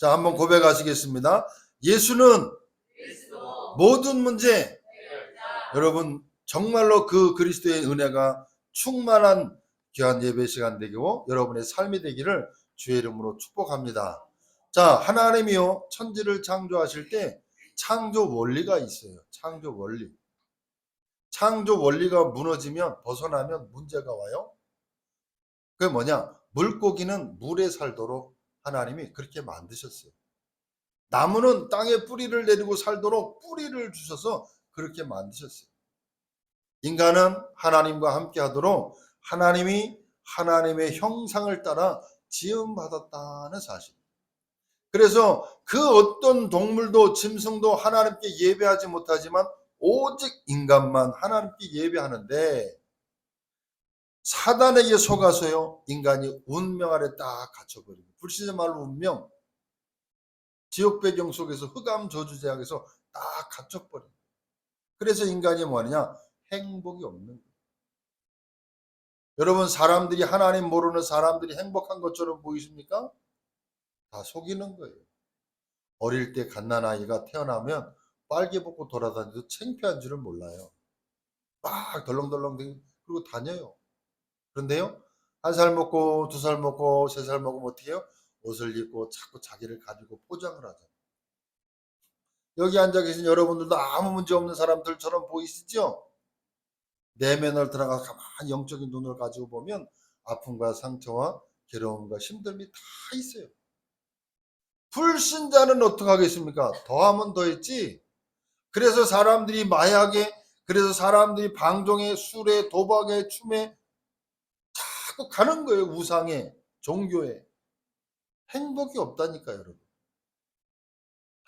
자, 한번 고백하시겠습니다. 예수는 모든 문제. 여러분 정말로 그 그리스도의 은혜가 충만한 귀한 예배 시간 되고 여러분의 삶이 되기를 주의 이름으로 축복합니다. 자, 하나님이요 천지를 창조하실 때 창조 원리가 있어요. 창조 원리. 창조 원리가 무너지면 벗어나면 문제가 와요. 그게 뭐냐? 물고기는 물에 살도록 하나님이 그렇게 만드셨어요. 나무는 땅에 뿌리를 내리고 살도록 뿌리를 주셔서 그렇게 만드셨어요. 인간은 하나님과 함께 하도록 하나님이 하나님의 형상을 따라 지음받았다는 사실. 그래서 그 어떤 동물도 짐승도 하나님께 예배하지 못하지만 오직 인간만 하나님께 예배하는데 사단에게 속아서요 인간이 운명 아래 딱 갇혀버리고 불신의 말로 운명 지옥 배경 속에서 흑암 저주 제약에서 딱 갇혀버려요. 그래서 인간이 뭐하느냐? 행복이 없는 거예요. 여러분 사람들이 하나님 모르는 사람들이 행복한 것처럼 보이십니까? 다 속이는 거예요. 어릴 때 갓난아이가 태어나면 빨개 벗고 돌아다니도 창피한 줄을 몰라요. 막 덜렁덜렁 그러고 다녀요. 그런데요 1살 먹고 2살 먹고 3살 먹으면 어떻게 해요? 옷을 입고 자꾸 자기를 가지고 포장을 하죠. 여기 앉아 계신 여러분들도 아무 문제 없는 사람들처럼 보이시죠? 내면을 들어가서 가만히 영적인 눈을 가지고 보면 아픔과 상처와 괴로움과 힘듦이 다 있어요. 불신자는 어떻게 하겠습니까? 더하면 더했지. 그래서 사람들이 마약에, 그래서 사람들이 방종에, 술에, 도박에, 춤에 자꾸 가는 거예요. 우상에, 종교에. 행복이 없다니까요, 여러분.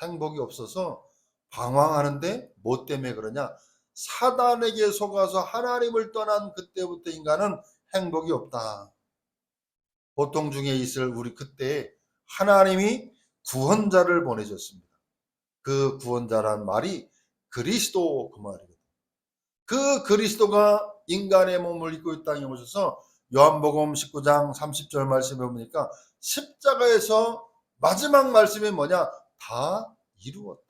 행복이 없어서 방황하는데 뭐 때문에 그러냐? 사단에게 속아서 하나님을 떠난 그때부터 인간은 행복이 없다. 보통 중에 있을 우리 그때 하나님이 구원자를 보내셨습니다. 그 구원자란 말이 그리스도 그 말이거든요. 그 그리스도가 인간의 몸을 입고 이 땅에 오셔서 요한복음 19장 30절 말씀에 보니까 십자가에서 마지막 말씀이 뭐냐? 다 이루었다.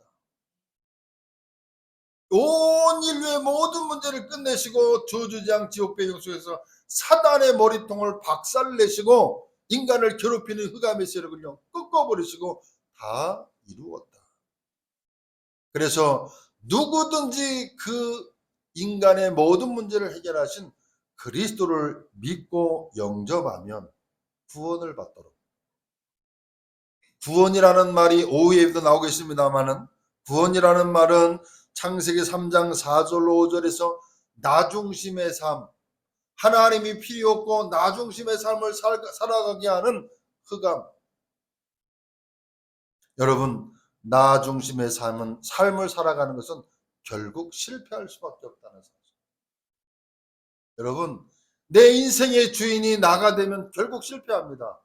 온 인류의 모든 문제를 끝내시고 저주장 지옥 배경 속에서 사단의 머리통을 박살내시고 인간을 괴롭히는 흑암의 세력을요 꺾어버리시고 다 이루었다. 그래서 누구든지 그 인간의 모든 문제를 해결하신 그리스도를 믿고 영접하면 구원을 받도록. 구원이라는 말이 오후에도 나오겠습니다마는 구원이라는 말은 창세기 3장 4절로 5절에서 나 중심의 삶, 하나님이 필요 없고 나 중심의 삶을 살아가게 하는 흑암. 여러분 나 중심의 삶을 살아가는 것은 결국 실패할 수밖에 없다는 사실. 여러분 내 인생의 주인이 나가 되면 결국 실패합니다.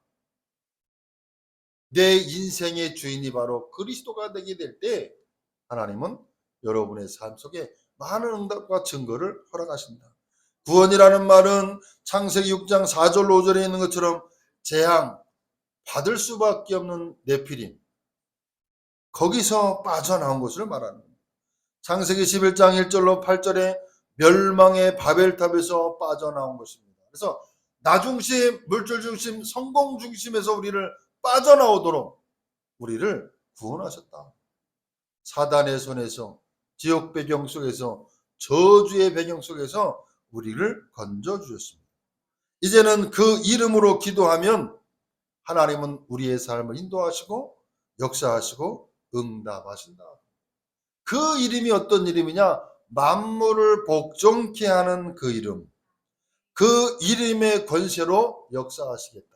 내 인생의 주인이 바로 그리스도가 되게 될 때 하나님은 여러분의 삶 속에 많은 응답과 증거를 허락하신다. 구원이라는 말은 창세기 6장 4절로 5절에 있는 것처럼 재앙, 받을 수밖에 없는 네피림, 거기서 빠져나온 것을 말하는 겁니다. 창세기 11장 1절로 8절에 멸망의 바벨탑에서 빠져나온 것입니다. 그래서 나 중심, 물질 중심, 성공 중심에서 우리를 빠져나오도록 우리를 구원하셨다. 사단의 손에서 지옥 배경 속에서 저주의 배경 속에서 우리를 건져주셨습니다. 이제는 그 이름으로 기도하면 하나님은 우리의 삶을 인도하시고 역사하시고 응답하신다. 그 이름이 어떤 이름이냐? 만물을 복종케 하는 그 이름. 그 이름의 권세로 역사하시겠다.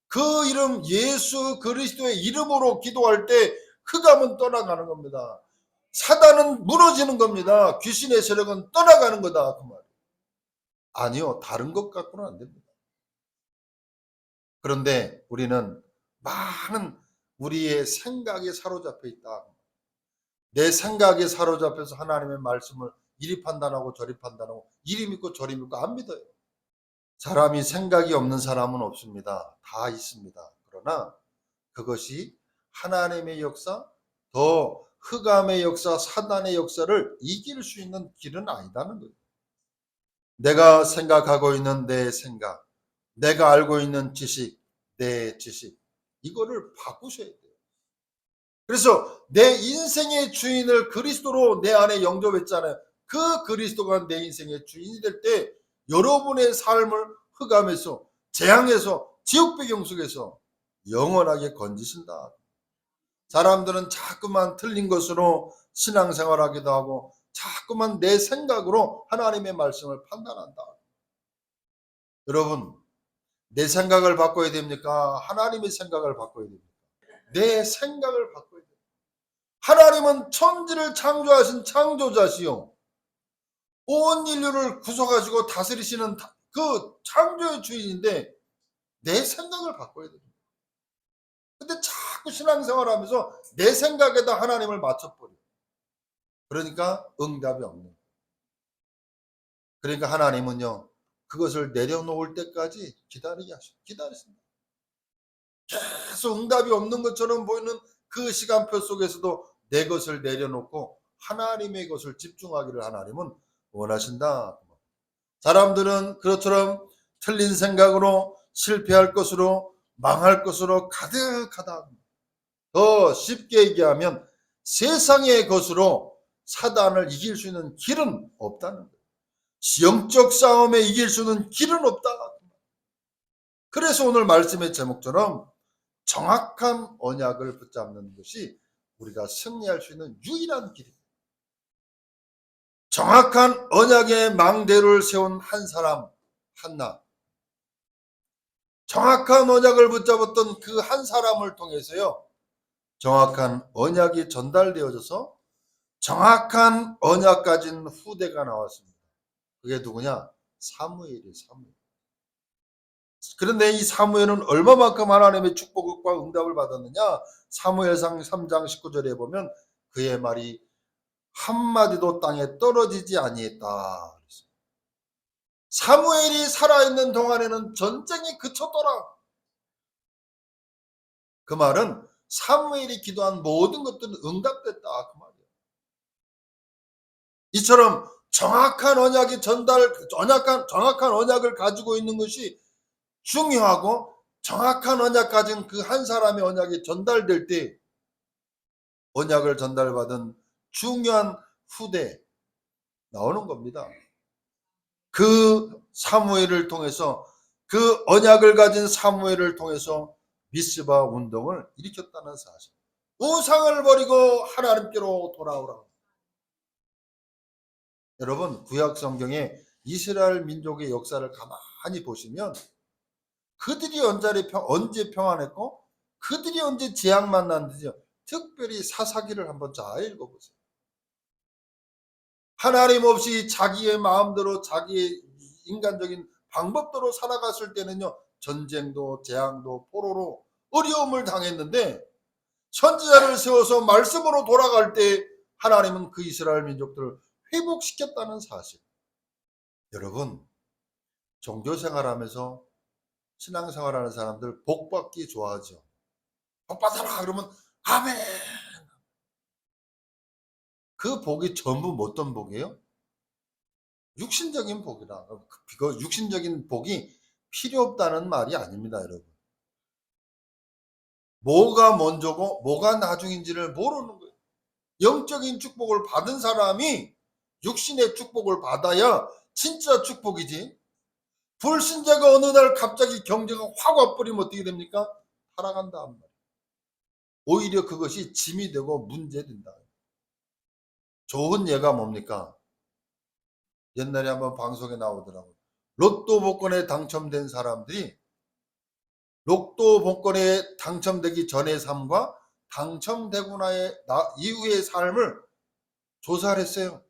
그 이름 예수 그리스도의 이름으로 기도할 때 흑암은 떠나가는 겁니다. 사단은 무너지는 겁니다. 귀신의 세력은 떠나가는 거다. 그 말. 아니요. 다른 것 갖고는 안 됩니다. 그런데 우리는 많은 우리의 생각에 사로잡혀 있다. 내 생각에 사로잡혀서 하나님의 말씀을 이리 판단하고 저리 판단하고 이리 믿고 저리 믿고 안 믿어요. 사람이 생각이 없는 사람은 없습니다. 다 있습니다. 그러나 그것이 하나님의 역사, 더 흑암의 역사, 사단의 역사를 이길 수 있는 길은 아니다는 거예요. 내가 생각하고 있는 내 생각, 내가 알고 있는 지식, 내 지식, 이거를 바꾸셔야 돼요. 그래서 내 인생의 주인을 그리스도로 내 안에 영접했잖아요. 그 그리스도가 내 인생의 주인이 될 때 여러분의 삶을 흑암에서, 재앙에서, 지옥 배경 속에서 영원하게 건지신다. 사람들은 자꾸만 틀린 것으로 신앙생활하기도 하고 자꾸만 내 생각으로 하나님의 말씀을 판단한다. 여러분, 내 생각을 바꿔야 됩니까? 하나님의 생각을 바꿔야 됩니까? 내 생각을 바꿔야 돼요. 하나님은 천지를 창조하신 창조자시요, 온 인류를 구속하시고 다스리시는 그 창조의 주인인데 내 생각을 바꿔야 됩니다. 근데 자꾸 신앙생활하면서 내 생각에다 하나님을 맞춰버려. 그러니까 응답이 없는 거예요. 그러니까 하나님은요, 그것을 내려놓을 때까지 기다리게 하셔. 기다리십니다. 계속 응답이 없는 것처럼 보이는 그 시간표 속에서도 내 것을 내려놓고 하나님의 것을 집중하기를 하나님은 원하신다. 사람들은 그것처럼 틀린 생각으로 실패할 것으로, 망할 것으로 가득하다. 더 쉽게 얘기하면 세상의 것으로 사단을 이길 수 있는 길은 없다는 거예요. 영적 싸움에 이길 수 있는 길은 없다. 그래서 오늘 말씀의 제목처럼 정확한 언약을 붙잡는 것이 우리가 승리할 수 있는 유일한 길입니다. 정확한 언약의 망대를 세운 한 사람, 한나. 정확한 언약을 붙잡았던 그 한 사람을 통해서요, 정확한 언약이 전달되어져서 정확한 언약 가진 후대가 나왔습니다. 그게 누구냐? 사무엘이에요. 사무엘. 그런데 이 사무엘은 얼마만큼 하나님의 축복과 응답을 받았느냐? 사무엘상 3장 19절에 보면 그의 말이 한마디도 땅에 떨어지지 아니했다. 사무엘이 살아있는 동안에는 전쟁이 그쳤더라. 그 말은 사무엘이 기도한 모든 것들은 응답됐다. 그 말이에요. 이처럼 정확한 언약이 정확한 언약을 가지고 있는 것이 중요하고, 정확한 언약 가진 그 한 사람의 언약이 전달될 때 언약을 전달받은 중요한 후대 나오는 겁니다. 그 사무엘을 통해서, 그 언약을 가진 사무엘을 통해서 미스바 운동을 일으켰다는 사실. 우상을 버리고 하나님께로 돌아오라. 여러분, 구약 성경에 이스라엘 민족의 역사를 가만히 보시면 그들이 언제 평안했고 그들이 언제 재앙 만났는지 특별히 사사기를 한번 잘 읽어보세요. 하나님 없이 자기의 마음대로 자기의 인간적인 방법대로 살아갔을 때는요, 전쟁도 재앙도 포로로 어려움을 당했는데 선지자를 세워서 말씀으로 돌아갈 때 하나님은 그 이스라엘 민족들을 회복시켰다는 사실. 여러분, 종교생활하면서 신앙생활하는 사람들 복받기 좋아하죠. 복받아라 그러면 아멘. 그 복이 전부 어떤 복이에요? 육신적인 복이라. 그 육신적인 복이 필요 없다는 말이 아닙니다, 여러분. 뭐가 먼저고 뭐가 나중인지를 모르는 거예요. 영적인 축복을 받은 사람이 육신의 축복을 받아야 진짜 축복이지. 불신자가 어느 날 갑자기 경제가 확 와버리면 어떻게 됩니까? 살아간다 한 말. 오히려 그것이 짐이 되고 문제된다. 좋은 예가 뭡니까? 옛날에 한번 방송에 나오더라고요. 로또 복권에 당첨된 사람들이 로또 복권에 당첨되기 전의 삶과 당첨되고 이후의 삶을 조사를 했어요.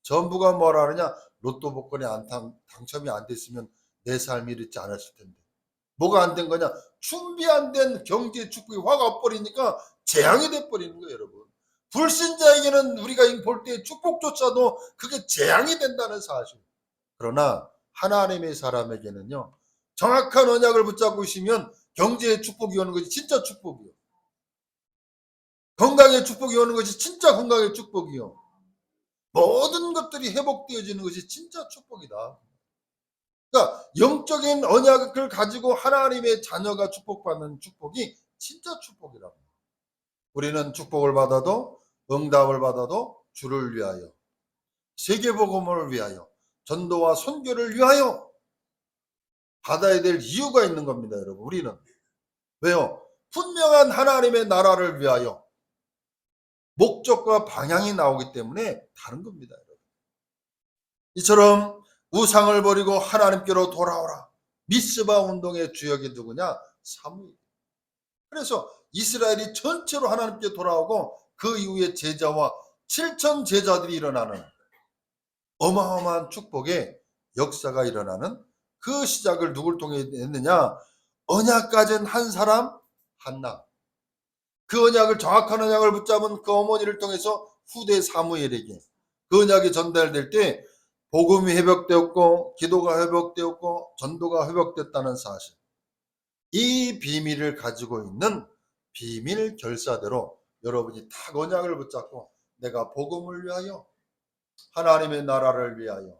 전부가 뭐라 하느냐? 로또 복권에 당첨이 안 됐으면 내 삶이 이렇지 않았을 텐데. 뭐가 안 된 거냐? 준비 안 된 경제 축복이 확 와버리니까 재앙이 돼버리는 거예요, 여러분. 불신자에게는 우리가 볼 때 축복조차도 그게 재앙이 된다는 사실. 그러나 하나님의 사람에게는요, 정확한 언약을 붙잡고 있으면 경제의 축복이 오는 것이 진짜 축복이에요. 건강의 축복이 오는 것이 진짜 건강의 축복이요. 모든 것들이 회복되어지는 것이 진짜 축복이다. 그러니까 영적인 언약을 가지고 하나님의 자녀가 축복받는 축복이 진짜 축복이라고. 우리는 축복을 받아도 응답을 받아도 주를 위하여, 세계복음을 위하여, 전도와 선교를 위하여 받아야 될 이유가 있는 겁니다, 여러분. 우리는 왜요? 분명한 하나님의 나라를 위하여 목적과 방향이 나오기 때문에 다른 겁니다, 여러분. 이처럼 우상을 버리고 하나님께로 돌아오라. 미스바 운동의 주역이 누구냐? 사무엘. 그래서 이스라엘이 전체로 하나님께 돌아오고 그 이후에 제자와 7천 제자들이 일어나는 어마어마한 축복의 역사가 일어나는 그 시작을 누굴 통해 했느냐? 언약 가진 한 사람, 한나. 그 언약을, 정확한 언약을 붙잡은 그 어머니를 통해서 후대 사무엘에게 그 언약이 전달될 때 복음이 회복되었고 기도가 회복되었고 전도가 회복됐다는 사실, 이 비밀을 가지고 있는 비밀 결사대로 여러분이 딱 언약을 붙잡고 내가 복음을 위하여, 하나님의 나라를 위하여,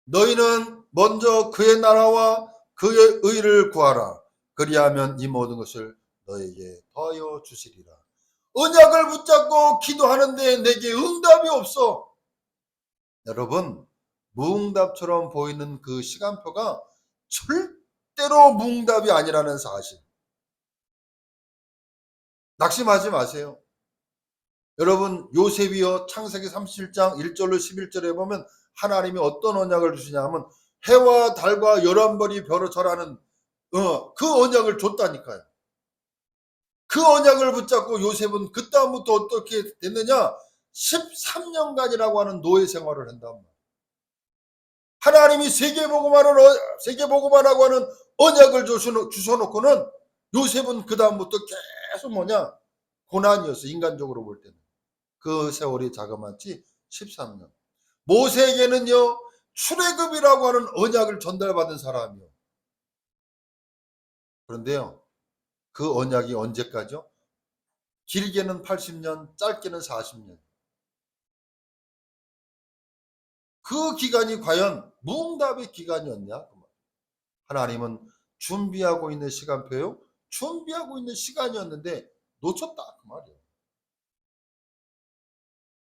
너희는 먼저 그의 나라와 그의 의를 구하라. 그리하면 이 모든 것을 너에게 더하여 주시리라. 언약을 붙잡고 기도하는데 내게 응답이 없어. 여러분, 무응답처럼 보이는 그 시간표가 절대로 무응답이 아니라는 사실. 낙심하지 마세요. 여러분, 요셉이요, 창세기 37장 1절로 11절에 보면 하나님이 어떤 언약을 주시냐 하면 해와 달과 11벌이 별을 절하는 그 언약을 줬다니까요. 그 언약을 붙잡고 요셉은 그 다음부터 어떻게 됐느냐? 13년간이라고 하는 노예 생활을 한단 말이에요. 하나님이 세계복음화라고 하는 언약을 주셔놓고는 요셉은 그 다음부터 계속 고난이었어. 인간적으로 볼 때는. 그 세월이 자그마치 13년. 모세에게는요, 출애굽이라고 하는 언약을 전달받은 사람이요. 그런데요, 그 언약이 언제까지요? 길게는 80년, 짧게는 40년. 그 기간이 과연 무응답의 기간이었냐? 하나님은 준비하고 있는 시간표요, 준비하고 있는 시간이었는데 놓쳤다 그 말이에요.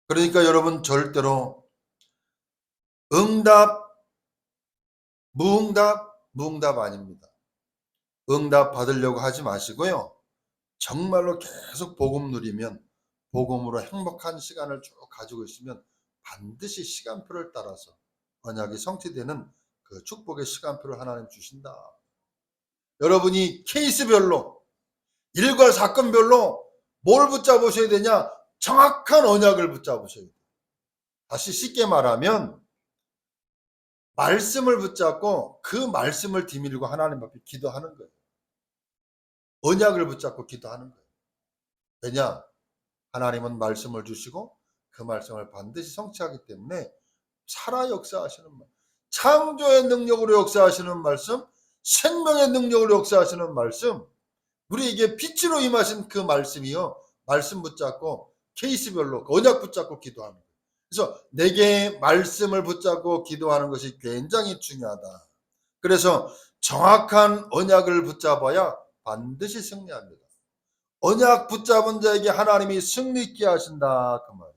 그러니까 여러분, 절대로 응답, 무응답 아닙니다. 응답 받으려고 하지 마시고요. 정말로 계속 복음 누리면, 복음으로 행복한 시간을 쭉 가지고 있으면 반드시 시간표를 따라서 언약이 성취되는 그 축복의 시간표를 하나님 주신다. 여러분이 케이스별로, 일과 사건별로 뭘 붙잡으셔야 되냐? 정확한 언약을 붙잡으셔야 돼요. 다시 쉽게 말하면 말씀을 붙잡고 그 말씀을 디밀고 하나님 앞에 기도하는 거예요. 언약을 붙잡고 기도하는 거예요. 왜냐? 하나님은 말씀을 주시고 그 말씀을 반드시 성취하기 때문에 살아 역사하시는 말씀, 창조의 능력으로 역사하시는 말씀, 생명의 능력으로 역사하시는 말씀, 우리에게 빛으로 임하신 그 말씀이요, 말씀 붙잡고 케이스별로 언약 붙잡고 기도하는 거예요. 그래서 내게 말씀을 붙잡고 기도하는 것이 굉장히 중요하다. 그래서 정확한 언약을 붙잡아야 반드시 승리합니다. 언약 붙잡은 자에게 하나님이 승리 있게 하신다 그 말이에요.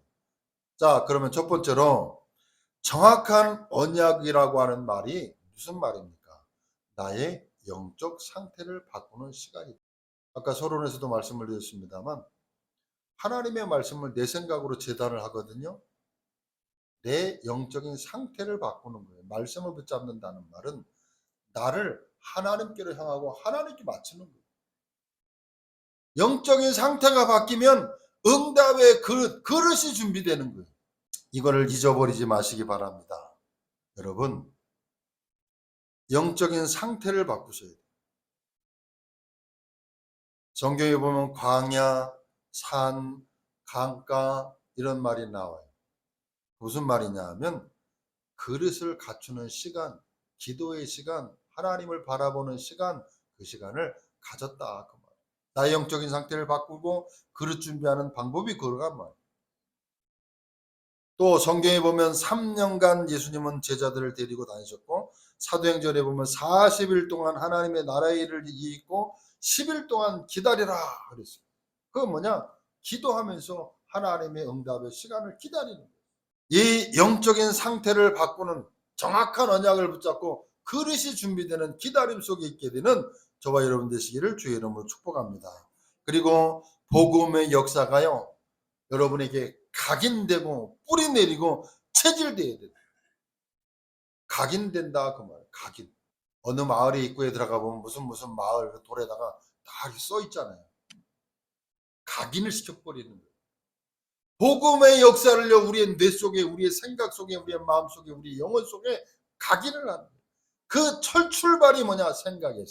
자, 그러면 첫 번째로 정확한 언약이라고 하는 말이 무슨 말입니까? 나의 영적 상태를 바꾸는 시간이다. 아까 서론에서도 말씀을 드렸습니다만 하나님의 말씀을 내 생각으로 재단을 하거든요. 내 영적인 상태를 바꾸는 거예요. 말씀을 붙잡는다는 말은 나를 하나님께로 향하고 하나님께 맞추는 거예요. 영적인 상태가 바뀌면 응답의 그릇이 준비되는 거예요. 이거를 잊어버리지 마시기 바랍니다. 여러분, 영적인 상태를 바꾸셔야 돼요. 성경에 보면 광야, 산, 강가 이런 말이 나와요. 무슨 말이냐 하면 그릇을 갖추는 시간, 기도의 시간, 하나님을 바라보는 시간, 그 시간을 가졌다 그 말. 나의 영적인 상태를 바꾸고 그릇 준비하는 방법이 그거란 말이에요. 또 성경에 보면 3년간 예수님은 제자들을 데리고 다니셨고, 사도행전에 보면 40일 동안 하나님의 나라의 일을 이익고 10일 동안 기다리라 그랬어요. 그건 뭐냐? 기도하면서 하나님의 응답의 시간을 기다리는 거예요. 이 영적인 상태를 바꾸는 정확한 언약을 붙잡고 그릇이 준비되는 기다림 속에 있게 되는 저와 여러분 되시기를 주의 이름으로 축복합니다. 그리고 복음의 역사가요, 여러분에게 각인되고 뿌리 내리고 체질돼야 돼요. 각인된다 그 말. 각인. 어느 마을의 입구에 들어가 보면 무슨 마을 돌에다가 다 써 있잖아요. 각인을 시켜버리는 거예요. 복음의 역사를요, 우리의 뇌 속에, 우리의 생각 속에, 우리의 마음 속에, 우리 영혼 속에 각인을 하는 거예요. 그 출발이 뭐냐? 생각이에요.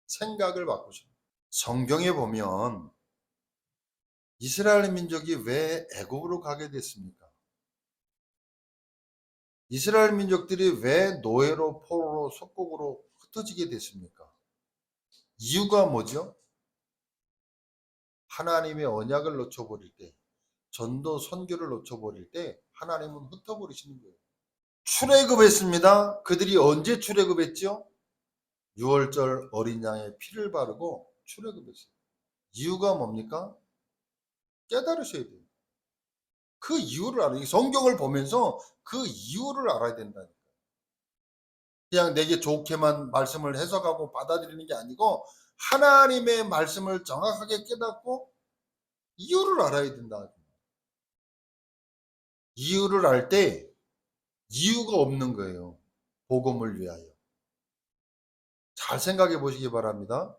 생각을 바꾸시는 거예요. 성경에 보면 이스라엘 민족이 왜 애굽으로 가게 됐습니까? 이스라엘 민족들이 왜 노예로 포로로 속국으로 흩어지게 됐습니까? 이유가 뭐죠? 하나님의 언약을 놓쳐버릴 때, 전도 선교를 놓쳐버릴 때 하나님은 흩어버리시는 거예요. 출애굽했습니다. 그들이 언제 출애굽했죠? 6월절 어린 양의 피를 바르고 출애굽했어요. 이유가 뭡니까? 깨달으셔야 돼요. 그 이유를 알아요. 성경을 보면서 그 이유를 알아야 된다니까요. 그냥 내게 좋게만 말씀을 해석하고 받아들이는 게 아니고 하나님의 말씀을 정확하게 깨닫고 이유를 알아야 된다. 이유를 알 때 이유가 없는 거예요. 복음을 위하여. 잘 생각해 보시기 바랍니다.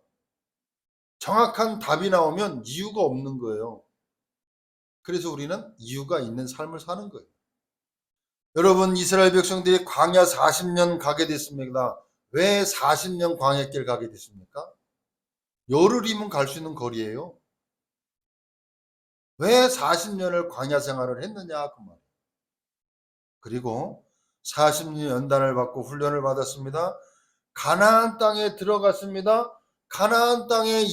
정확한 답이 나오면 이유가 없는 거예요. 그래서 우리는 이유가 있는 삶을 사는 거예요. 여러분, 이스라엘 백성들이 광야 40년 가게 됐습니다. 왜 40년 광야길 가게 됐습니까? 열흘이면 갈 수 있는 거리예요. 왜 40년을 광야 생활을 했느냐 그 말이에요. 그리고 40년 연단을 받고 훈련을 받았습니다. 가나안 땅에 들어갔습니다. 가나안 땅에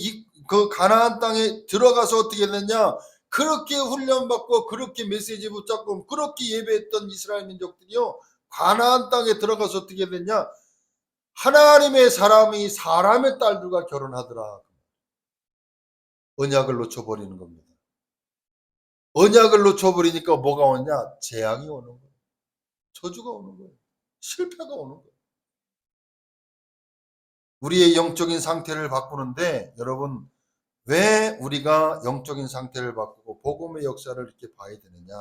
들어가서 어떻게 됐냐? 그렇게 훈련받고 그렇게 메시지 붙잡고 그렇게 예배했던 이스라엘 민족들이요, 가나안 땅에 들어가서 어떻게 됐냐? 하나님의 사람이 사람의 딸들과 결혼하더라. 언약을 놓쳐버리는 겁니다. 언약을 놓쳐버리니까 뭐가 오냐? 재앙이 오는 거예요. 저주가 오는 거예요. 실패가 오는 거예요. 우리의 영적인 상태를 바꾸는데, 여러분, 왜 우리가 영적인 상태를 바꾸고 복음의 역사를 이렇게 봐야 되느냐?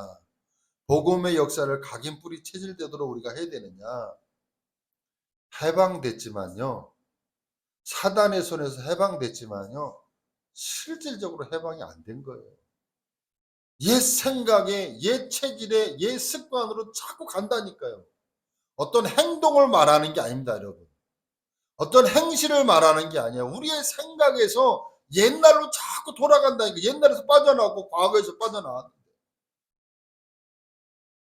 복음의 역사를 각인 뿌리 체질되도록 우리가 해야 되느냐? 해방됐지만요, 사단의 손에서 해방됐지만요, 실질적으로 해방이 안 된 거예요. 옛 생각에, 옛 체질에, 옛 습관으로 자꾸 간다니까요. 어떤 행동을 말하는 게 아닙니다, 여러분. 어떤 행실을 말하는 게 아니에요. 우리의 생각에서 옛날로 자꾸 돌아간다니까. 옛날에서 빠져나오고 과거에서 빠져나왔는데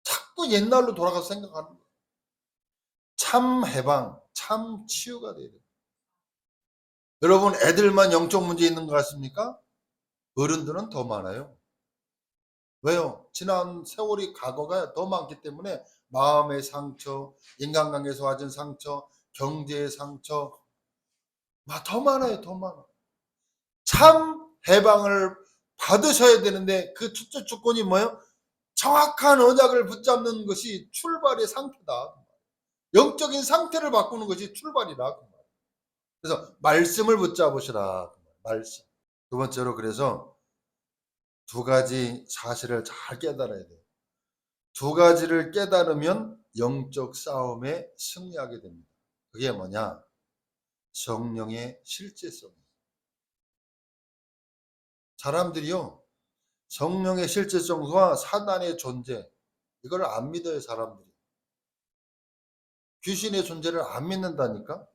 자꾸 옛날로 돌아가서 생각하는 거예요. 참 해방, 참 치유가 돼야 돼요. 여러분, 애들만 영적 문제 있는 것 같습니까? 어른들은 더 많아요. 왜요? 지난 세월이 과거가 더 많기 때문에 마음의 상처, 인간관계에서 와진 상처, 경제의 상처 더 많아요. 더 많아. 참 해방을 받으셔야 되는데 그 첫째 조건이 뭐예요? 정확한 언약을 붙잡는 것이 출발의 상태다. 영적인 상태를 바꾸는 것이 출발이다. 그래서 말씀을 붙잡으시라. 말씀. 두 번째로, 그래서 두 가지 사실을 잘 깨달아야 돼요. 두 가지를 깨달으면 영적 싸움에 승리하게 됩니다. 그게 뭐냐? 성령의 실제성. 사람들이요, 성령의 실제성과 사단의 존재, 이걸 안 믿어요. 사람들이 귀신의 존재를 안 믿는다니까.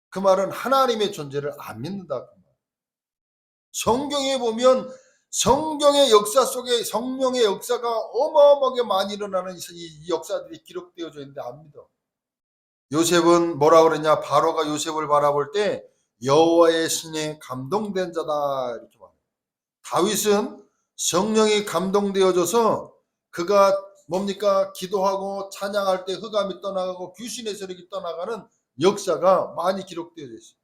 그 말은 하나님의 존재를 안 믿는다. 성경에 보면 성경의 역사 속에 성령의 역사가 어마어마하게 많이 일어나는 이 역사들이 기록되어져 있는데 안 믿어. 요셉은 뭐라 그러냐? 바로가 요셉을 바라볼 때 여호와의 신에 감동된 자다 이렇게 말해요. 다윗은 성령이 감동되어져서 그가 뭡니까? 기도하고 찬양할 때 흑암이 떠나가고 귀신의 세력이 떠나가는 역사가 많이 기록되어 있어요.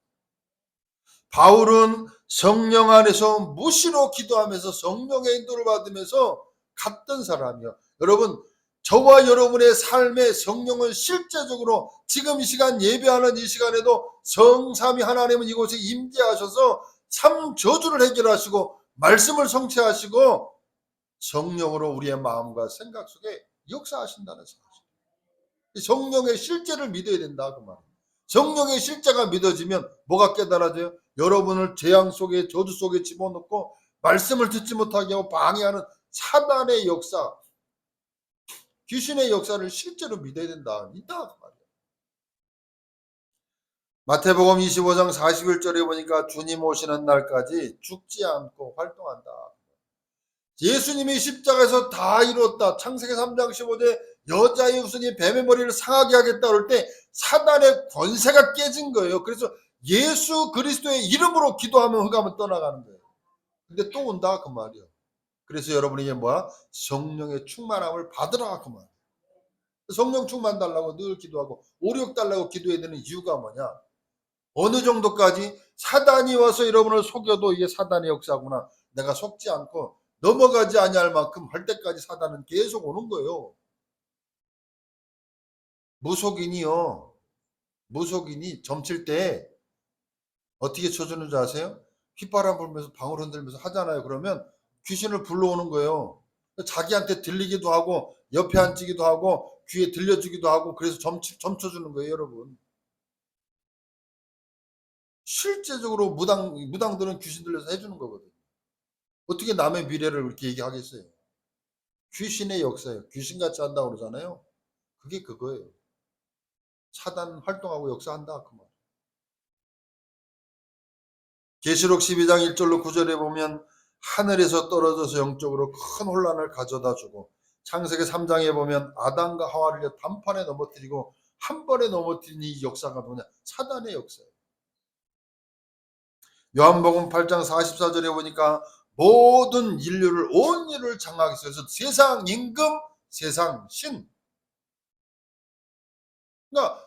바울은 성령 안에서 무시로 기도하면서 성령의 인도를 받으면서 갔던 사람이요. 여러분, 저와 여러분의 삶의 성령은 실제적으로 지금 이 시간 예배하는 이 시간에도 성삼위 하나님은 이곳에 임재하셔서 삶 저주를 해결하시고 말씀을 성취하시고 성령으로 우리의 마음과 생각 속에 역사하신다는 사실. 성령의 실제를 믿어야 된다 그 말이에요. 성령의 실제가 믿어지면 뭐가 깨달아져요? 여러분을 재앙 속에 저주 속에 집어넣고 말씀을 듣지 못하게 하고 방해하는 사단의 역사, 귀신의 역사를 실제로 믿어야 된다. 믿다 그 말이에요. 마태복음 25장 41절에 보니까 주님 오시는 날까지 죽지 않고 활동한다. 예수님이 십자가에서 다 이뤘다. 창세기 3장 15절 여자의 후손이 뱀의 머리를 상하게 하겠다 그럴 때 사단의 권세가 깨진 거예요. 그래서 예수 그리스도의 이름으로 기도하면 흑암은 떠나가는 거예요. 근데 또 온다 그 말이에요. 그래서 여러분이 이게 뭐야? 성령의 충만함을 받으라 그 말이에요. 성령 충만 달라고 늘 기도하고 오력 달라고 기도해야 되는 이유가 뭐냐? 어느 정도까지 사단이 와서 여러분을 속여도 이게 사단의 역사구나. 내가 속지 않고 넘어가지 아니할 만큼 할 때까지 사단은 계속 오는 거예요. 무속인이 점칠 때 어떻게 쳐주는 줄 아세요? 휘바람 불면서 방울 흔들면서 하잖아요. 그러면 귀신을 불러오는 거예요. 자기한테 들리기도 하고 옆에 앉히기도 하고 귀에 들려주기도 하고 그래서 점쳐주는 거예요, 여러분. 실제적으로 무당들은 귀신 들려서 해주는 거거든요. 어떻게 남의 미래를 그렇게 얘기하겠어요? 귀신의 역사예요. 귀신같이 한다고 그러잖아요. 그게 그거예요. 사단 활동하고 역사한다 그 말. 계시록 12장 1절로 9절에 보면 하늘에서 떨어져서 영적으로 큰 혼란을 가져다 주고 창세기 3장에 보면 아담과 하와를 단판에 넘어뜨리고 한 번에 넘어뜨린 이 역사가 뭐냐? 사단의 역사예요. 요한복음 8장 44절에 보니까 모든 인류를 온 인류를 장악해서 세상 임금, 세상 신. 그러니까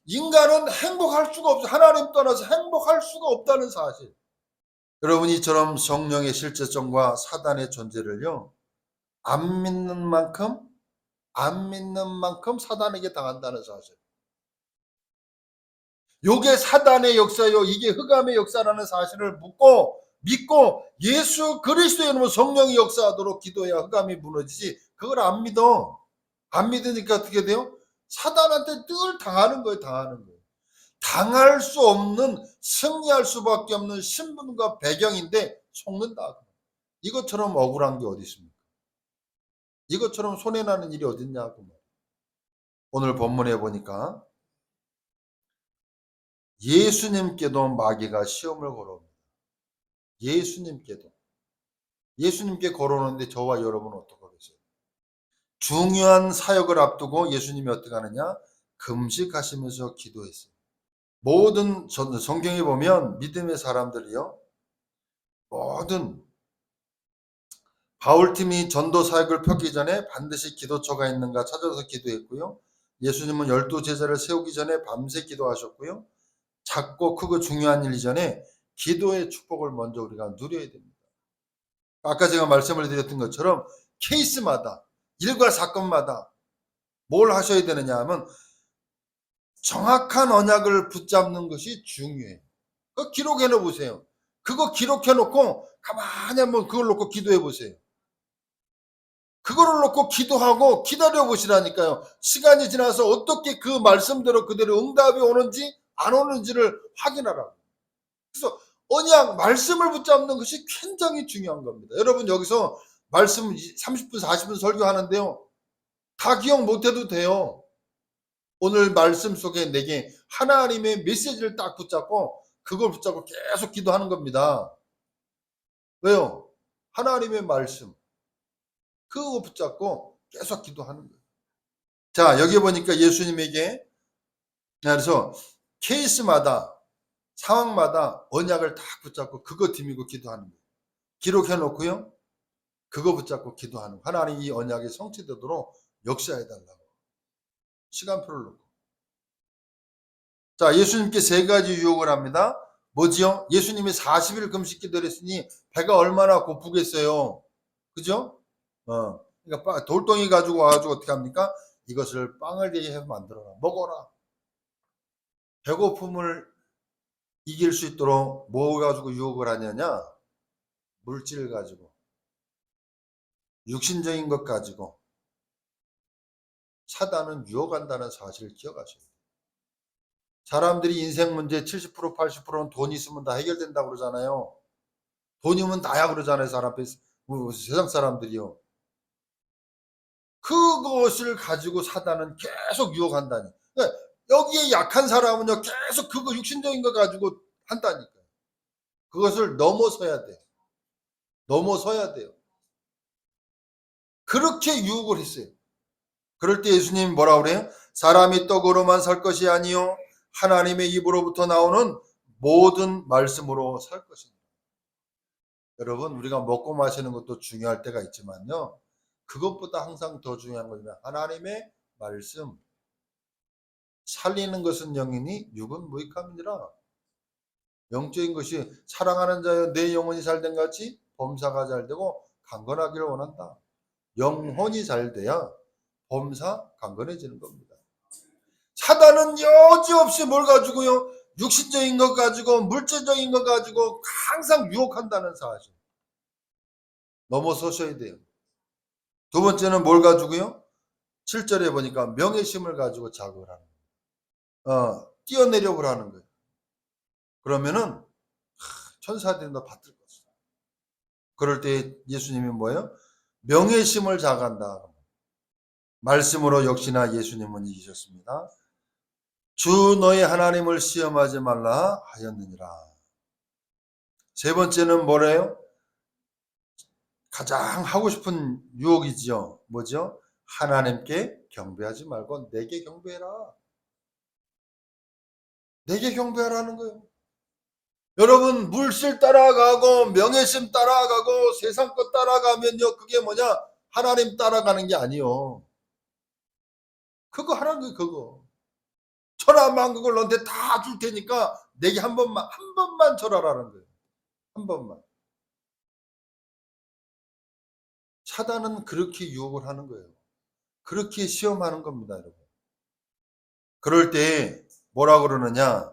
인간은 행복할 수가 없어. 하나님 떠나서 행복할 수가 없다는 사실. 여러분 이처럼 성령의 실제성과 사단의 존재를요. 안 믿는 만큼 사단에게 당한다는 사실. 요게 사단의 역사요. 이게 흑암의 역사라는 사실을 믿고 예수 그리스도의 이름으로 성령이 역사하도록 기도해야 흑암이 무너지지. 그걸 안 믿어. 안 믿으니까 어떻게 돼요? 사단한테 늘 당하는 거예요. 당할 수 없는 승리할 수밖에 없는 신분과 배경인데 속는다. 이것처럼 억울한 게 어디 있습니까? 이것처럼 손해나는 일이 어딨냐고. 오늘 본문에 보니까 예수님께도 마귀가 시험을 걸어옵니다. 예수님께 걸어오는데 저와 여러분은 어떡하겠어요? 중요한 사역을 앞두고 예수님이 어떻게 하느냐? 금식하시면서 기도했어요. 모든 성경에 보면 믿음의 사람들이요. 모든 바울팀이 전도 사역을 펴기 전에 반드시 기도처가 있는가 찾아서 기도했고요. 예수님은 12제자를 세우기 전에 밤새 기도하셨고요. 작고 크고 중요한 일 이전에 기도의 축복을 먼저 우리가 누려야 됩니다. 아까 제가 말씀을 드렸던 것처럼 케이스마다 일과 사건마다 뭘 하셔야 되느냐 하면 정확한 언약을 붙잡는 것이 중요해요. 그거 기록해 놓으 보세요. 그거 기록해 놓고 가만히 한번 그걸 놓고 기도해 보세요. 그거를 놓고 기도하고 기다려 보시라니까요. 시간이 지나서 어떻게 그 말씀대로 그대로 응답이 오는지 안 오는지를 확인하라고. 그래서 언약 말씀을 붙잡는 것이 굉장히 중요한 겁니다. 여러분 여기서 말씀 30분 40분 설교하는데요. 다 기억 못해도 돼요. 오늘 말씀 속에 내게 하나님의 메시지를 딱 붙잡고 그걸 붙잡고 계속 기도하는 겁니다. 왜요? 하나님의 말씀 그거 붙잡고 계속 기도하는 거예요. 자 여기 보니까 예수님에게 그래서 케이스마다 상황마다 언약을 딱 붙잡고 그거 디미고 기도하는 거예요. 기록해 놓고요. 그거 붙잡고 기도하는 거예요. 하나님 이 언약이 성취되도록 역사해 달라고. 시간표를 놓고. 자, 예수님께 세 가지 유혹을 합니다. 뭐지요? 예수님이 40일 금식 기도를 했으니 배가 얼마나 고프겠어요. 그죠? 그러니까 돌덩이 가지고 와가지고 어떻게 합니까? 이것을 빵을 되게 해서 만들어라. 먹어라. 배고픔을 이길 수 있도록 뭐 가지고 유혹을 하냐냐? 물질 가지고. 육신적인 것 가지고. 사단은 유혹한다는 사실을 기억하셔야 돼요. 사람들이 인생 문제 70% 80%는 돈 있으면 다 해결된다고 그러잖아요. 돈이면 다야 그러잖아요. 세상 사람들이요. 그것을 가지고 사단은 계속 유혹한다니. 그러니까 여기에 약한 사람은요 계속 그거 육신적인 거 가지고 한다니까요. 그것을 넘어서야 돼요. 넘어서야 돼요. 그렇게 유혹을 했어요. 그럴 때 예수님이 뭐라 그래요? 사람이 떡으로만 살 것이 아니요 하나님의 입으로부터 나오는 모든 말씀으로 살 것입니다. 여러분 우리가 먹고 마시는 것도 중요할 때가 있지만요. 그것보다 항상 더 중요한 것은 하나님의 말씀. 살리는 것은 영이니 육은 무익함이니라. 영적인 것이 사랑하는 자여 내 영혼이 잘된 같이 범사가 잘되고 강건하기를 원한다. 영혼이 잘돼야 범사 강건해지는 겁니다. 사단은 여지없이 뭘 가지고요? 육신적인 것 가지고 물질적인 것 가지고 항상 유혹한다는 사실. 넘어서셔야 돼요. 두 번째는 뭘 가지고요? 7절에 보니까 명예심을 가지고 자극을 하는 거예요. 뛰어내려고 하는 거예요. 그러면은 천사들이 너 받들 것이다. 그럴 때 예수님이 뭐예요? 명예심을 자간다. 말씀으로 역시나 예수님은 이기셨습니다. 주 너의 하나님을 시험하지 말라 하였느니라. 세 번째는 뭐래요? 가장 하고 싶은 유혹이지요. 뭐죠? 하나님께 경배하지 말고 내게 경배해라. 내게 경배하라는 거예요. 여러분 물질 따라가고 명예심 따라가고 세상 것 따라가면요 그게 뭐냐? 하나님 따라가는 게 아니요. 그거 하라는 거예요. 그거. 천하만국을 너한테 다 줄 테니까 내게 한 번만 절하라는 거예요. 한 번만. 사단은 그렇게 유혹을 하는 거예요. 그렇게 시험하는 겁니다, 여러분. 그럴 때 뭐라 그러느냐?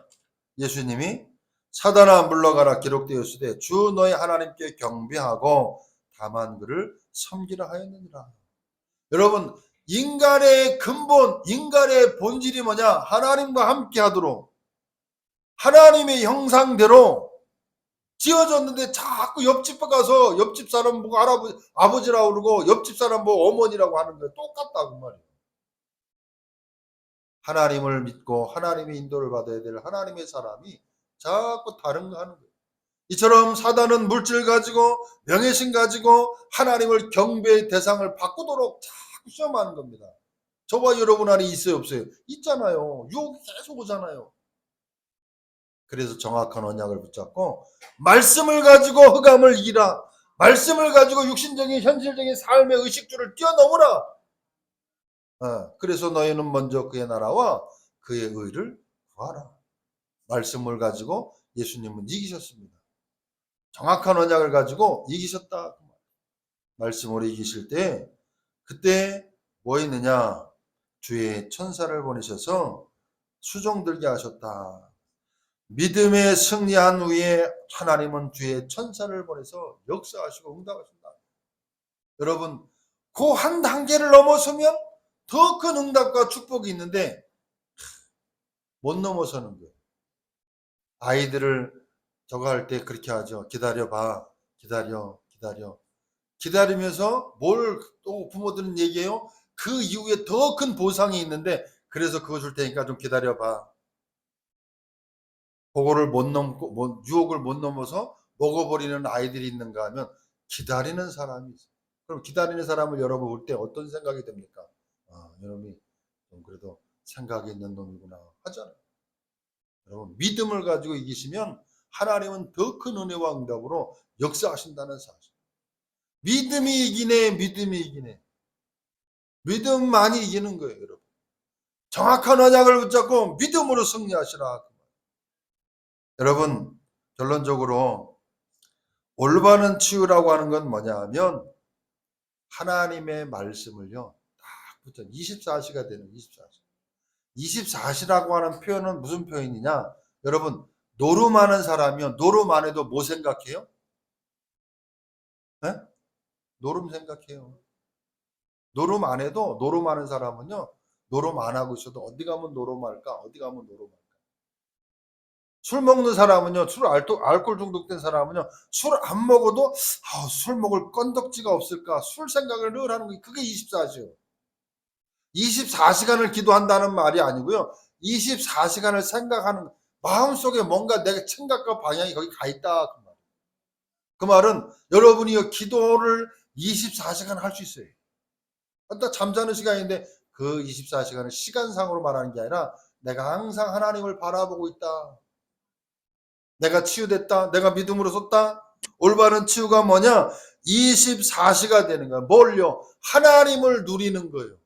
예수님이 사단아 물러가라 기록되었으되 주 너의 하나님께 경배하고 다만 그를 섬기라 하였느니라. 여러분 인간의 근본, 인간의 본질이 뭐냐? 하나님과 함께 하도록 하나님의 형상대로 지어졌는데 자꾸 옆집 가서 옆집 사람 보고 아버지라고 그러고 옆집 사람 보고 어머니라고 하는 거예요. 똑같다고 말이에요. 하나님을 믿고 하나님의 인도를 받아야 될 하나님의 사람이 자꾸 다른 거 하는 거예요. 이처럼 사단은 물질 가지고 명예심 가지고 하나님을 경배의 대상을 바꾸도록 자꾸 시험하는 겁니다. 저와 여러분 안에 있어요 없어요? 있잖아요. 유혹이 계속 오잖아요. 그래서 정확한 언약을 붙잡고 말씀을 가지고 흑암을 이기라. 말씀을 가지고 육신적인 현실적인 삶의 의식주를 뛰어넘으라. 그래서 너희는 먼저 그의 나라와 그의 의를 구하라. 말씀을 가지고 예수님은 이기셨습니다. 정확한 언약을 가지고 이기셨다. 말씀으로 이기실 때 그때 뭐 있느냐? 주의 천사를 보내셔서 수종들게 하셨다. 믿음에 승리한 후에 하나님은 주의 천사를 보내서 역사하시고 응답하신다. 여러분 그 한 단계를 넘어서면 더 큰 응답과 축복이 있는데 못 넘어서는 거예요. 아이들을 저거 할 때 그렇게 하죠. 기다려봐. 기다려. 기다리면서 뭘 또 부모들은 얘기해요? 그 이후에 더 큰 보상이 있는데 그래서 그거 줄 테니까 좀 기다려봐. 그거를 못 넘고 유혹을 못 넘어서 먹어버리는 아이들이 있는가 하면 기다리는 사람이 있어요. 그럼 기다리는 사람을 여러분 볼 때 어떤 생각이 듭니까? 여러분이 좀 그래도 생각이 있는 놈이구나 하잖아요. 여러분, 믿음을 가지고 이기시면 하나님은 더 큰 은혜와 응답으로 역사하신다는 사실. 믿음이 이기네, 믿음이 이기네. 믿음만이 이기는 거예요, 여러분. 정확한 언약을 붙잡고 믿음으로 승리하시라. 여러분, 결론적으로 올바른 치유라고 하는 건 뭐냐 하면 하나님의 말씀을요, 딱 붙여 24시가 되는 24시. 24시라고 하는 표현은 무슨 표현이냐? 여러분, 노름하는 사람이요, 노름 안 해도 뭐 생각해요? 네? 노름 생각해요. 노름 안 해도, 노름하는 사람은요, 노름 안 하고 있어도 어디 가면 노름할까? 어디 가면 노름할까? 술 먹는 사람은요, 알코올 중독된 사람은요, 술 안 먹어도 술 먹을 건덕지가 없을까? 술 생각을 늘 하는 게 그게 24시요. 24시간을 기도한다는 말이 아니고요. 24시간을 생각하는, 마음속에 뭔가 내 생각과 방향이 거기 가 있다. 그 말은 여러분이 기도를 24시간 할 수 있어요. 딱 잠자는 시간인데 그 24시간을 시간상으로 말하는 게 아니라 내가 항상 하나님을 바라보고 있다. 내가 치유됐다. 내가 믿음으로 섰다. 올바른 치유가 뭐냐? 24시가 되는 거야. 뭘요? 하나님을 누리는 거예요.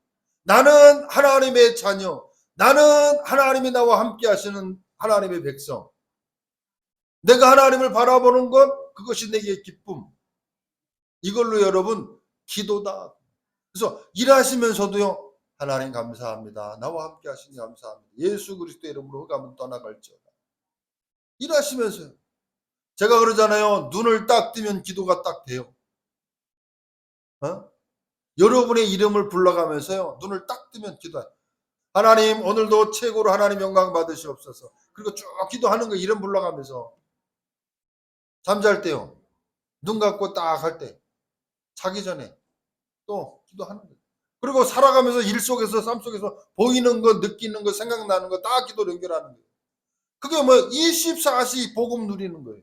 나는 하나님의 자녀. 나는 하나님이 나와 함께 하시는 하나님의 백성. 내가 하나님을 바라보는 것, 그것이 내게 기쁨. 이걸로 여러분, 기도다. 그래서 일하시면서도요, 하나님 감사합니다. 나와 함께 하시니 감사합니다. 예수 그리스도의 이름으로 흑암은 떠나갈지어다. 일하시면서요. 제가 그러잖아요. 눈을 딱 뜨면 기도가 딱 돼요. 여러분의 이름을 불러가면서요. 눈을 딱 뜨면 기도해요. 하나님, 오늘도 최고로 하나님 영광 받으시옵소서. 그리고 쭉 기도하는 거 이름 불러가면서. 잠잘 때요. 눈 감고 딱 할 때. 자기 전에 또 기도하는 거예요. 그리고 살아가면서 일 속에서, 삶 속에서 보이는 거, 느끼는 거, 생각나는 거 다 기도로 연결하는 거예요. 그게 뭐 24시 복음 누리는 거예요.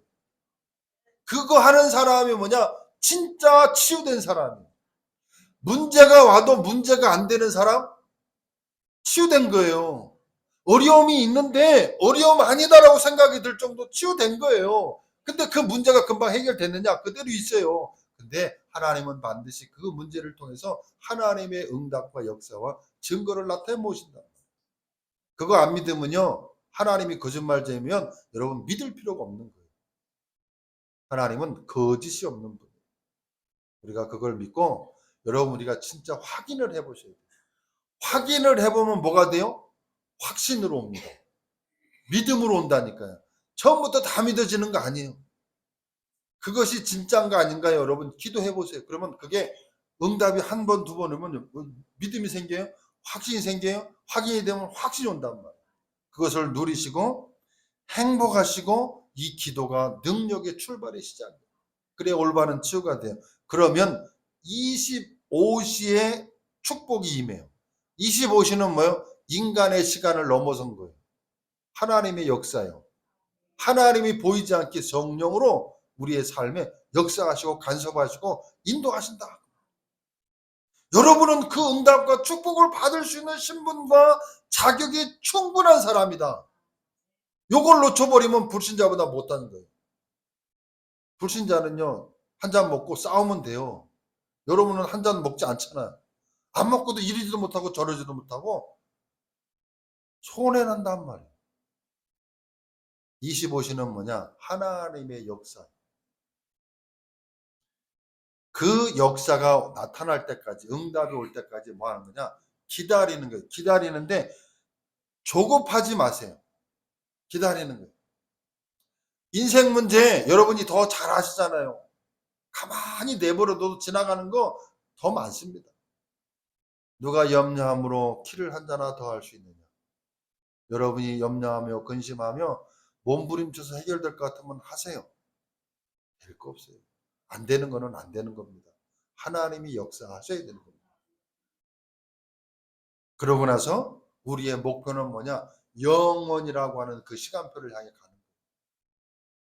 그거 하는 사람이 뭐냐? 진짜 치유된 사람이에요. 문제가 와도 문제가 안 되는 사람? 치유된 거예요. 어려움이 있는데 어려움 아니다라고 생각이 들 정도 치유된 거예요. 근데 그 문제가 금방 해결됐느냐? 그대로 있어요. 근데 하나님은 반드시 그 문제를 통해서 하나님의 응답과 역사와 증거를 나타내 모신다. 그거 안 믿으면요, 하나님이 거짓말쟁이면 여러분 믿을 필요가 없는 거예요. 하나님은 거짓이 없는 분이에요. 우리가 그걸 믿고 여러분, 우리가 진짜 확인을 해보셔야 돼요. 확인을 해보면 뭐가 돼요? 확신으로 옵니다. 믿음으로 온다니까요. 처음부터 다 믿어지는 거 아니에요. 그것이 진짜인가 아닌가요? 여러분 기도해 보세요. 그러면 그게 응답이 한 번, 두 번 오면 믿음이 생겨요. 확신이 생겨요. 확인이 되면 확신이 온단 말이에요. 그것을 누리시고 행복하시고 이 기도가 능력의 출발의 시작이에요. 그래 올바른 치유가 돼요. 그러면 25시에 축복이 임해요. 25시는 뭐예요? 인간의 시간을 넘어선 거예요. 하나님의 역사예요. 하나님이 보이지 않게 성령으로 우리의 삶에 역사하시고 간섭하시고 인도하신다. 여러분은 그 응답과 축복을 받을 수 있는 신분과 자격이 충분한 사람이다. 요걸 놓쳐버리면 불신자보다 못하는 거예요. 불신자는요, 한 잔 먹고 싸우면 돼요. 여러분은 한 잔 먹지 않잖아요. 안 먹고도 이러지도 못하고 저러지도 못하고 손해난단 말이에요. 25시는 뭐냐? 하나님의 역사. 그 역사가 나타날 때까지, 응답이 올 때까지 뭐 하는 거냐? 기다리는 거예요. 기다리는데 조급하지 마세요. 기다리는 거예요. 인생 문제 여러분이 더 잘 아시잖아요. 가만히 내버려둬도 지나가는 거 더 많습니다. 누가 염려함으로 키를 한 잔이나 더 할 수 있느냐? 여러분이 염려하며 근심하며 몸부림쳐서 해결될 것 같으면 하세요. 될 거 없어요. 안 되는 거는 안 되는 겁니다. 하나님이 역사하셔야 되는 겁니다. 그러고 나서 우리의 목표는 뭐냐? 영원이라고 하는 그 시간표를 향해 가는 거예요.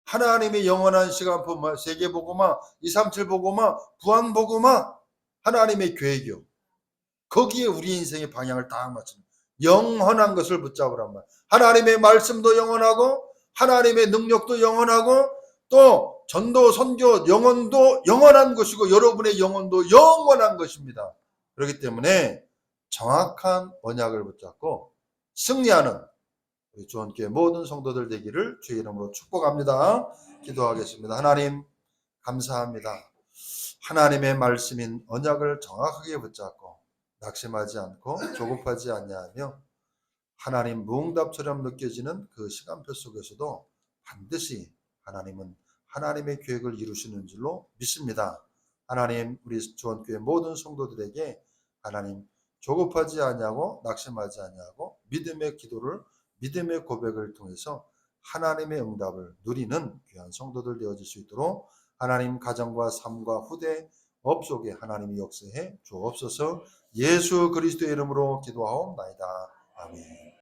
하나님의 영원한 시간표, 세계복음화, 237복음화, 부활복음화, 하나님의 계획이요. 거기에 우리 인생의 방향을 딱 맞추는 거예요. 영원한 것을 붙잡으란 말. 하나님의 말씀도 영원하고 하나님의 능력도 영원하고 또 전도 선교 영혼도 영원한 것이고 여러분의 영혼도 영원한 것입니다. 그렇기 때문에 정확한 언약을 붙잡고 승리하는 우리 주원교회 모든 성도들 되기를 주의 이름으로 축복합니다. 기도하겠습니다. 하나님 감사합니다. 하나님의 말씀인 언약을 정확하게 붙잡고 낙심하지 않고 조급하지 아니하며 하나님 무응답처럼 느껴지는 그 시간표 속에서도 반드시 하나님은 하나님의 계획을 이루시는 줄로 믿습니다. 하나님 우리 주원교회 모든 성도들에게 하나님 조급하지 아니하고 낙심하지 아니하고 믿음의 기도를 믿음의 고백을 통해서 하나님의 응답을 누리는 귀한 성도들 되어질 수 있도록 하나님 가정과 삶과 후대 업 속에 하나님이 역사해 주옵소서. 예수 그리스도의 이름으로 기도하옵나이다. 아멘.